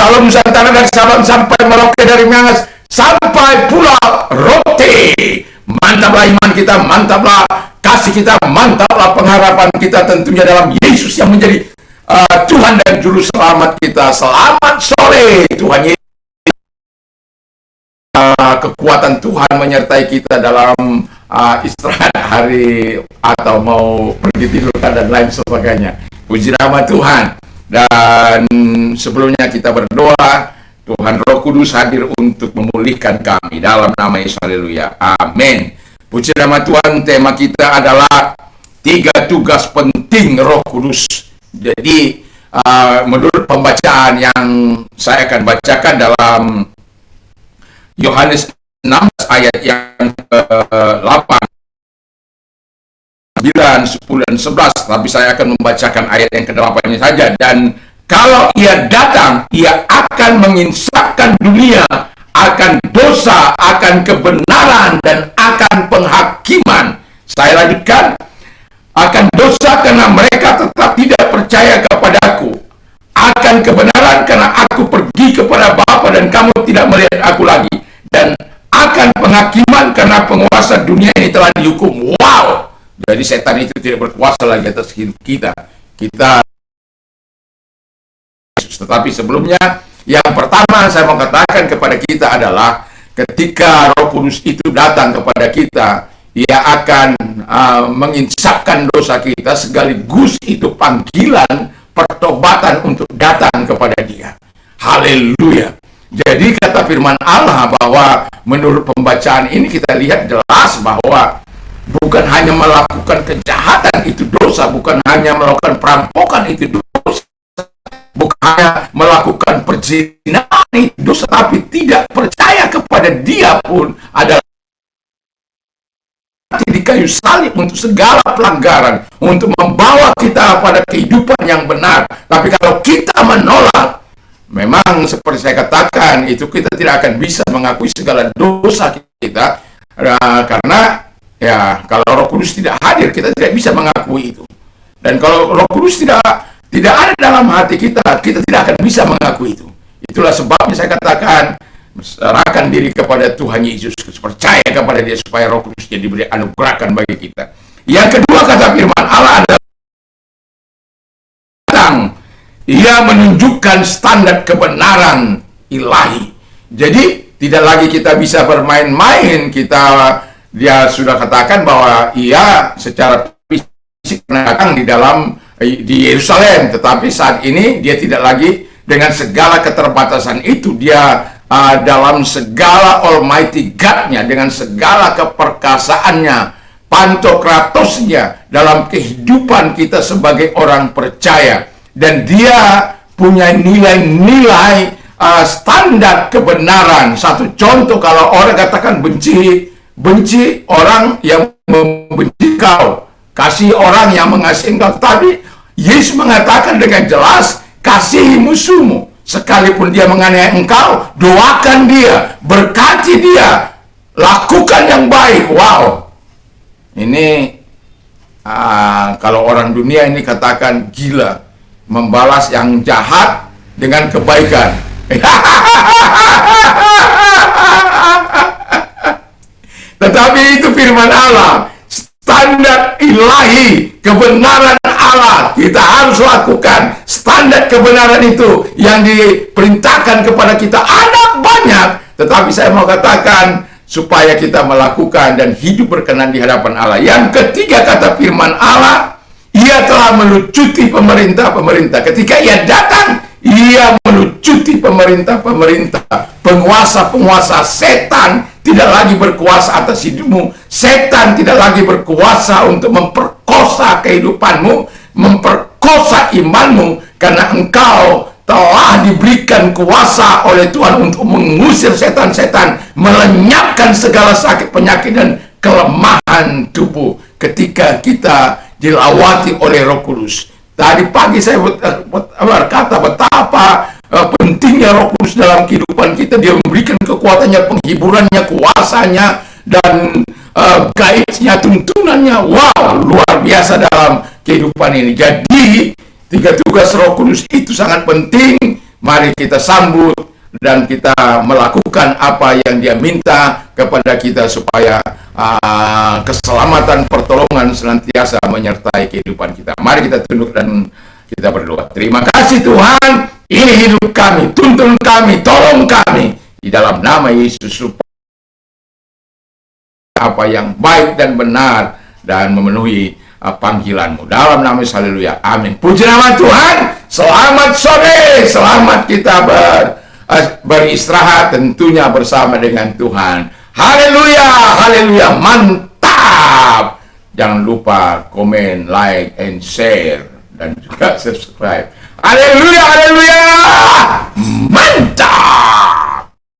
Sabah Nusantara dan Sabah sampai Merauke, dari Miangas sampai Pulau Rote. Mantaplah iman kita, mantaplah kasih kita, mantaplah pengharapan kita tentunya dalam Yesus yang menjadi Tuhan dan Juru Selamat kita. Selamat sore Tuhan Yesus. Kekuatan Tuhan menyertai kita dalam istirahat hari atau mau pergi tidur dan lain sebagainya. Puji nama Tuhan. Dan sebelumnya kita berdoa, Tuhan Roh Kudus hadir untuk memulihkan kami dalam nama Yesus. Haleluya. Amin. Puji nama Tuhan. Tema kita adalah 3 tugas penting Roh Kudus. Jadi menurut pembacaan yang saya akan bacakan dalam Yohanes 16 ayat yang ke-8, 9, 10, dan 11. Tapi saya akan membacakan ayat yang ke-8-nya saja. Dan kalau ia datang, ia akan menginsafkan dunia akan dosa, akan kebenaran, dan akan penghakiman. Saya lanjutkan. Akan dosa karena mereka tetap tidak percaya kepadaku. Akan kebenaran karena aku pergi kepada Bapa dan kamu tidak melihat aku lagi. Dan akan penghakiman karena penguasa dunia ini telah dihukum. Wow! Jadi setan itu tidak berkuasa lagi atas hidup kita. Tetapi sebelumnya, yang pertama saya mau katakan kepada kita adalah ketika Roh Kudus itu datang kepada kita, ia akan menginsafkan dosa kita, sekaligus itu panggilan pertobatan untuk datang kepada Dia. Haleluya. Jadi kata firman Allah bahwa menurut pembacaan ini kita lihat jelas bahwa bukan hanya melakukan kejahatan itu dosa, bukan hanya melakukan perampokan itu dosa, bukan hanya melakukan perzinahan itu dosa, tapi tidak percaya kepada Dia pun adalah di kayu salib untuk segala pelanggaran, untuk membawa kita pada kehidupan yang benar. Tapi kalau kita menolak, memang seperti saya katakan, itu kita tidak akan bisa mengakui segala dosa kita, karena ya kalau Roh Kudus tidak hadir, kita tidak bisa mengakui itu. Dan kalau Roh Kudus tidak ada dalam hati kita, kita tidak akan bisa mengakui itu. Itulah sebabnya saya katakan, serahkan diri kepada Tuhan Yesus, percaya kepada Dia supaya Roh Kudusnya diberi anugerahkan bagi kita. Yang kedua kata firman Allah adalah Ia menunjukkan standar kebenaran ilahi. Jadi tidak lagi kita bisa bermain-main. Dia sudah katakan bahwa Ia secara fisik datang di Yerusalem, tetapi saat ini Dia tidak lagi dengan segala keterbatasan itu. Dia dalam segala Almighty God-nya, dengan segala keperkasaannya, pantokratosnya dalam kehidupan kita sebagai orang percaya. Dan Dia punya nilai-nilai standar kebenaran. Satu contoh, kalau orang katakan benci orang yang membenci kau, kasih orang yang mengasihi engkau. Tapi Yesus mengatakan dengan jelas, kasihi musuhmu. Sekalipun dia menganiaya engkau, doakan dia, berkati dia, lakukan yang baik. Wow, ini kalau orang dunia ini katakan gila, membalas yang jahat dengan kebaikan. Tetapi itu firman Allah, standar ilahi, kebenaran Allah kita harus lakukan. Standar kebenaran itu yang diperintahkan kepada kita ada banyak, tetapi saya mau katakan supaya kita melakukan dan hidup berkenan di hadapan Allah. Yang ketiga kata firman Allah, Ia telah melucuti pemerintah-pemerintah. Ketika Ia datang, Ia melucuti pemerintah-pemerintah. Penguasa-penguasa. Setan tidak lagi berkuasa atas hidupmu. Setan tidak lagi berkuasa untuk memperkosa kehidupanmu, memperkosa imanmu, karena engkau telah diberikan kuasa oleh Tuhan untuk mengusir setan-setan, melenyapkan segala sakit, penyakit, dan kelemahan tubuh. Ketika kita dilawati oleh Roh Kudus. Tadi pagi saya berkata betapa pentingnya Roh Kudus dalam kehidupan kita. Dia memberikan kekuatannya, penghiburannya, kuasanya, dan gaibnya, tuntunannya. Wow, luar biasa dalam kehidupan ini. Jadi 3 tugas Roh Kudus itu sangat penting Mari kita sambut dan kita melakukan apa yang dia minta kepada kita supaya keselamatan, pertolongan senantiasa menyertai kehidupan kita. Mari kita tunduk dan kita berdoa. Terima kasih Tuhan, ini hidup kami, tuntun kami, tolong kami di dalam nama Yesus supaya apa yang baik dan benar dan memenuhi panggilanmu. Dalam nama Yesus, haleluya, amin. Puji nama Tuhan. Selamat sore, selamat kita beristirahat tentunya bersama dengan Tuhan. Haleluya, haleluya, mantap. Jangan lupa komen, like, and share, dan juga subscribe. Haleluya, haleluya, mantap.